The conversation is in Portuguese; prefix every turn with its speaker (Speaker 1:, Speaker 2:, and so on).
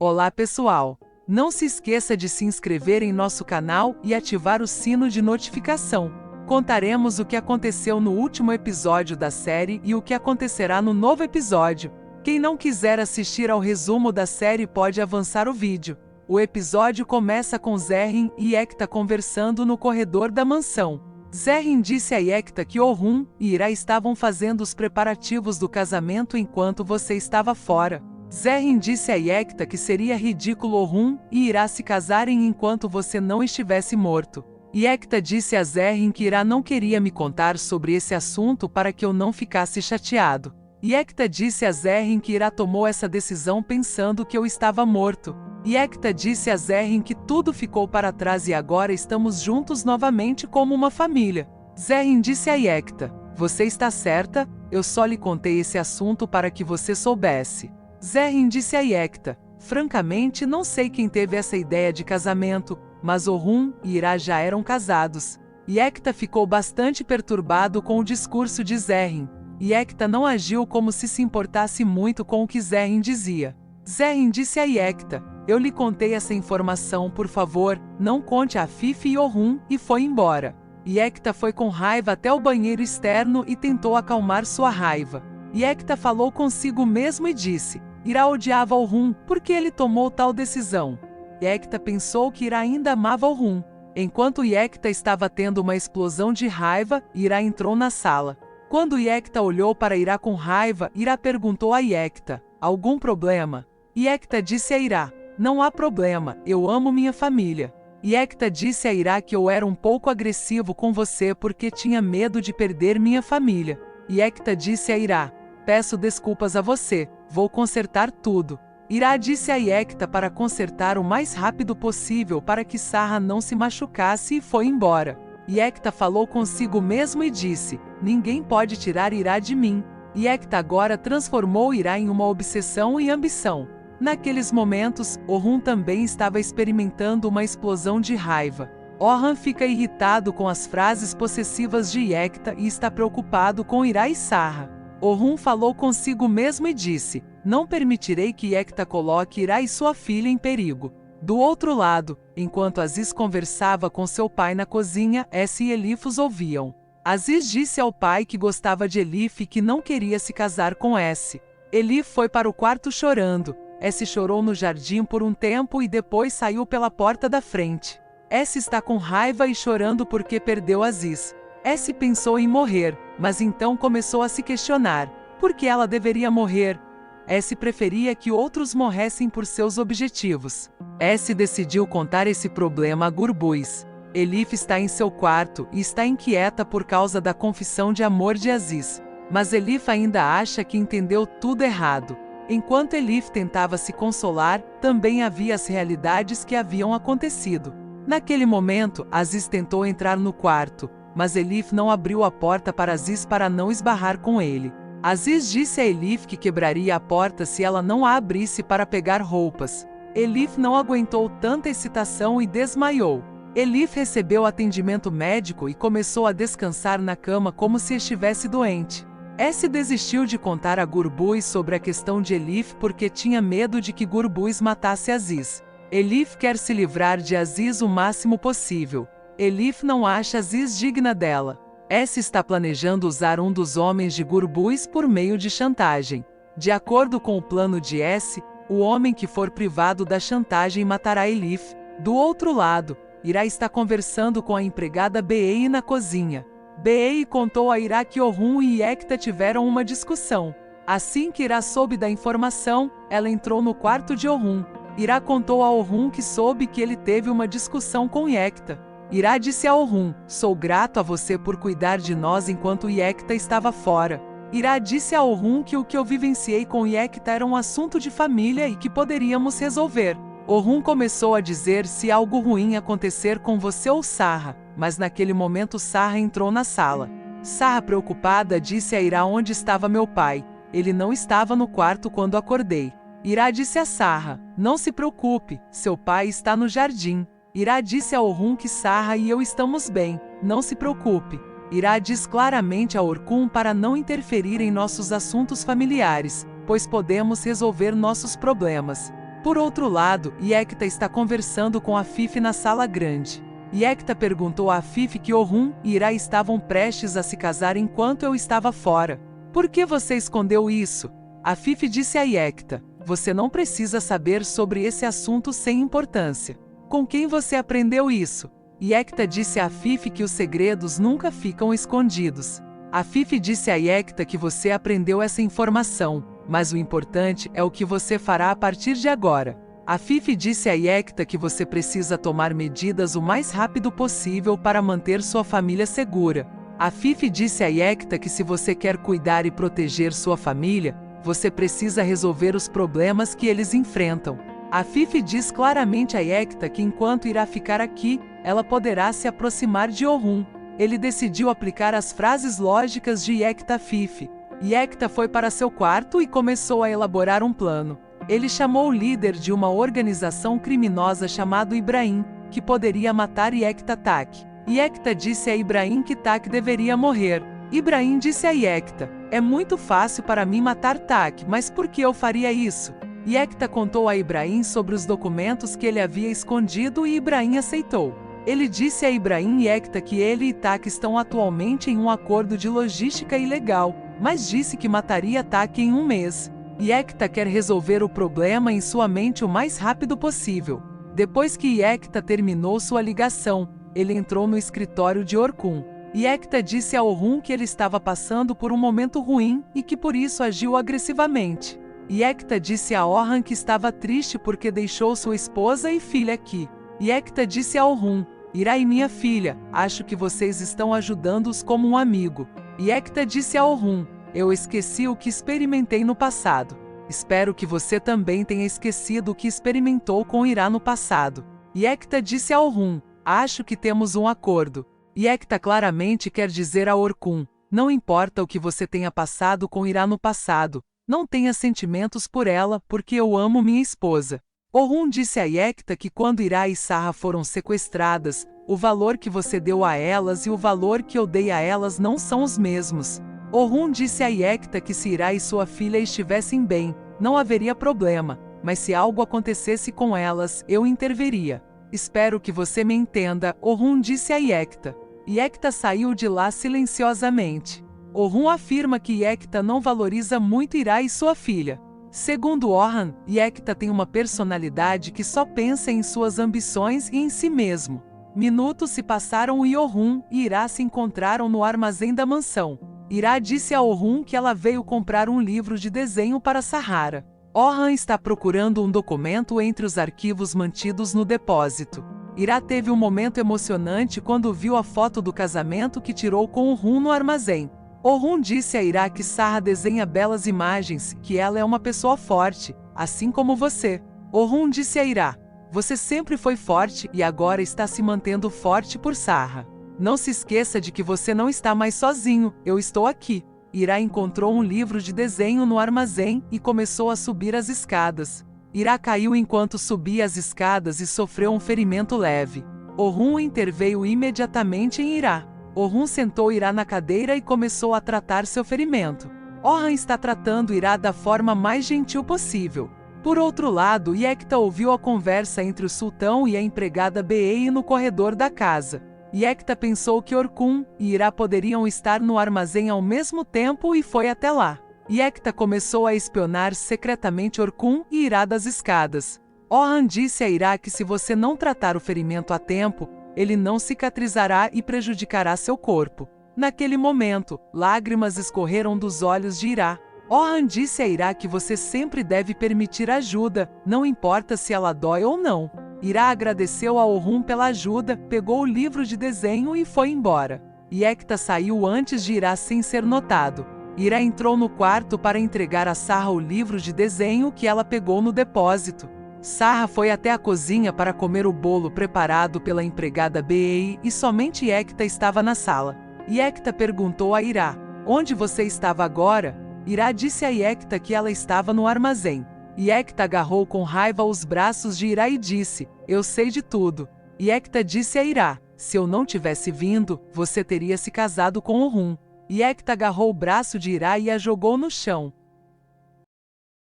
Speaker 1: Olá pessoal! Não se esqueça de se inscrever em nosso canal e ativar o sino de notificação. Contaremos o que aconteceu no último episódio da série e o que acontecerá no novo episódio. Quem não quiser assistir ao resumo da série pode avançar o vídeo. O episódio começa com Zerrin e Yekta conversando no corredor da mansão. Zerrin disse a Yekta que Orhun e Ira estavam fazendo os preparativos do casamento enquanto você estava fora. Zerrin disse a Yekta que seria ridículo Orhun e Ira se casarem enquanto você não estivesse morto. Yekta disse a Zerrin que Ira não queria me contar sobre esse assunto para que eu não ficasse chateado. Yekta disse a Zerrin que Ira tomou essa decisão pensando que eu estava morto. Yekta disse a Zerrin que tudo ficou para trás e agora estamos juntos novamente como uma família. Zerrin disse a Yekta: "Você está certa, eu só lhe contei esse assunto para que você soubesse." Zerrin disse a Yekta: "Francamente não sei quem teve essa ideia de casamento, mas Orhun e Ira já eram casados." Yekta ficou bastante perturbado com o discurso de Zerrin. Yekta não agiu como se importasse muito com o que Zerrin dizia. Zerrin disse a Yekta: "Eu lhe contei essa informação, por favor, não conte a Fifi e Orhun", e foi embora. Yekta foi com raiva até o banheiro externo e tentou acalmar sua raiva. Yekta falou consigo mesmo e disse: Ira odiava Orhun, por que ele tomou tal decisão? Yekta pensou que Ira ainda amava Orhun. Enquanto Yekta estava tendo uma explosão de raiva, Ira entrou na sala. Quando Yekta olhou para Ira com raiva, Ira perguntou a Yekta: "Algum problema?" Yekta disse a Ira: "Não há problema, eu amo minha família." Yekta disse a Ira que eu era um pouco agressivo com você porque tinha medo de perder minha família. Yekta disse a Ira: "Peço desculpas a você, vou consertar tudo." Ira disse a Yekta para consertar o mais rápido possível para que Sarra não se machucasse e foi embora. Yekta falou consigo mesmo e disse: "Ninguém pode tirar Ira de mim." Yekta agora transformou Ira em uma obsessão e ambição. Naqueles momentos, Orhun também estava experimentando uma explosão de raiva. Orhun fica irritado com as frases possessivas de Yekta e está preocupado com Ira e Sarra. Orhun falou consigo mesmo e disse: "Não permitirei que Yekta coloque Ira e sua filha em perigo." Do outro lado, enquanto Aziz conversava com seu pai na cozinha, Essie e Elif os ouviam. Aziz disse ao pai que gostava de Elif e que não queria se casar com Essie. Elif foi para o quarto chorando. Essie chorou no jardim por um tempo e depois saiu pela porta da frente. Essie está com raiva e chorando porque perdeu Aziz. Essie pensou em morrer, mas então começou a se questionar: por que ela deveria morrer? Essie preferia que outros morressem por seus objetivos. Essie decidiu contar esse problema a Gurbuz. Elif está em seu quarto e está inquieta por causa da confissão de amor de Aziz. Mas Elif ainda acha que entendeu tudo errado. Enquanto Elif tentava se consolar, também havia as realidades que haviam acontecido. Naquele momento, Aziz tentou entrar no quarto, mas Elif não abriu a porta para Aziz para não esbarrar com ele. Aziz disse a Elif que quebraria a porta se ela não a abrisse para pegar roupas. Elif não aguentou tanta excitação e desmaiou. Elif recebeu atendimento médico e começou a descansar na cama como se estivesse doente. Essie desistiu de contar a Gurbuz sobre a questão de Elif porque tinha medo de que Gurbuz matasse Aziz. Elif quer se livrar de Aziz o máximo possível. Elif não acha Aziz digna dela. Essie está planejando usar um dos homens de Gurbuz por meio de chantagem. De acordo com o plano de Essie, o homem que for privado da chantagem matará Elif. Do outro lado, Ira está conversando com a empregada Beei na cozinha. Beei contou a Ira que Orhun e Yekta tiveram uma discussão. Assim que Ira soube da informação, ela entrou no quarto de Orhun. Ira contou a Orhun que soube que ele teve uma discussão com Yekta. Ira disse a Orhun: "Sou grato a você por cuidar de nós enquanto Yekta estava fora." Ira disse a Orhun que o que eu vivenciei com Yekta era um assunto de família e que poderíamos resolver. Orhun começou a dizer se algo ruim acontecer com você ou Sarra, mas naquele momento Sarra entrou na sala. Sarra, preocupada, disse a Ira onde estava meu pai. Ele não estava no quarto quando acordei. Ira disse a Sarra: "Não se preocupe, seu pai está no jardim." Ira disse a Orhun que Sarra e eu estamos bem, não se preocupe. Ira diz claramente a Orkun para não interferir em nossos assuntos familiares, pois podemos resolver nossos problemas. Por outro lado, Yekta está conversando com Afif na sala grande. Yekta perguntou a Afif que Orhun e Ira estavam prestes a se casar enquanto eu estava fora. Por que você escondeu isso? Afif disse a Yekta, você não precisa saber sobre esse assunto sem importância. Com quem você aprendeu isso? Yekta disse a Afif que os segredos nunca ficam escondidos. Afif disse a Yekta que você aprendeu essa informação, mas o importante é o que você fará a partir de agora. Afif disse a Yekta que você precisa tomar medidas o mais rápido possível para manter sua família segura. Afif disse a Yekta que se você quer cuidar e proteger sua família, você precisa resolver os problemas que eles enfrentam. Afif diz claramente a Yekta que enquanto irá ficar aqui, ela poderá se aproximar de Orhun. Ele decidiu aplicar as frases lógicas de Yekta Afif. Yekta foi para seu quarto e começou a elaborar um plano. Ele chamou o líder de uma organização criminosa chamado Ibrahim, que poderia matar Yekta Tak. Yekta disse a Ibrahim que Tak deveria morrer. Ibrahim disse a Yekta, é muito fácil para mim matar Tak, mas por que eu faria isso? Yekta contou a Ibrahim sobre os documentos que ele havia escondido e Ibrahim aceitou. Ele disse a Ibrahim e Yekta que ele e Tak estão atualmente em um acordo de logística ilegal, mas disse que mataria Tak em um mês. Yekta quer resolver o problema em sua mente o mais rápido possível. Depois que Yekta terminou sua ligação, ele entrou no escritório de Orkun. Yekta disse a Orhun que ele estava passando por um momento ruim e que por isso agiu agressivamente. Yekta disse a Orhan que estava triste porque deixou sua esposa e filha aqui. Yekta disse a Orhun, Ira e minha filha, acho que vocês estão ajudando-os como um amigo. Yekta disse a Orhun, eu esqueci o que experimentei no passado. Espero que você também tenha esquecido o que experimentou com Ira no passado. Yekta disse a Orhun, acho que temos um acordo. Yekta claramente quer dizer a Orkun, não importa o que você tenha passado com Ira no passado, não tenha sentimentos por ela porque eu amo minha esposa. Orhun disse a Yekta que quando Ira e Sarra foram sequestradas, o valor que você deu a elas e o valor que eu dei a elas não são os mesmos. Orhun disse a Yekta que se Ira e sua filha estivessem bem, não haveria problema, mas se algo acontecesse com elas, eu interveria. Espero que você me entenda, Orhun disse a Yekta. Yekta saiu de lá silenciosamente. Orhun afirma que Yekta não valoriza muito Ira e sua filha. Segundo Orhan, Yekta tem uma personalidade que só pensa em suas ambições e em si mesmo. Minutos se passaram e Orhun e Ira se encontraram no armazém da mansão. Ira disse a Orhun que ela veio comprar um livro de desenho para Sahara. Orhan está procurando um documento entre os arquivos mantidos no depósito. Ira teve um momento emocionante quando viu a foto do casamento que tirou com Orhun no armazém. Orhun disse a Ira que Sarra desenha belas imagens, que ela é uma pessoa forte, assim como você. Orhun disse a Ira, você sempre foi forte e agora está se mantendo forte por Sarra. Não se esqueça de que você não está mais sozinho, eu estou aqui. Ira encontrou um livro de desenho no armazém e começou a subir as escadas. Ira caiu enquanto subia as escadas e sofreu um ferimento leve. Orhun interveio imediatamente em Ira. Orhun sentou Ira na cadeira e começou a tratar seu ferimento. Orhan está tratando Ira da forma mais gentil possível. Por outro lado, Yekta ouviu a conversa entre o sultão e a empregada Beei no corredor da casa. Yekta pensou que Orkun e Ira poderiam estar no armazém ao mesmo tempo e foi até lá. Yekta começou a espionar secretamente Orkun e Ira das escadas. Orhan disse a Ira que se você não tratar o ferimento a tempo, ele não cicatrizará e prejudicará seu corpo. Naquele momento, lágrimas escorreram dos olhos de Ira. Orhan disse a Ira que você sempre deve permitir ajuda, não importa se ela dói ou não. Ira agradeceu a Orhun pela ajuda, pegou o livro de desenho e foi embora. Yekta saiu antes de Ira sem ser notado. Ira entrou no quarto para entregar a Sarra o livro de desenho que ela pegou no depósito. Sarra foi até a cozinha para comer o bolo preparado pela empregada Beei e somente Yekta estava na sala. Yekta perguntou a Ira, onde você estava agora? Ira disse a Yekta que ela estava no armazém. Yekta agarrou com raiva os braços de Ira e disse, eu sei de tudo. Yekta disse a Ira, se eu não tivesse vindo, você teria se casado com Orhun. Yekta agarrou o braço de Ira e a jogou no chão.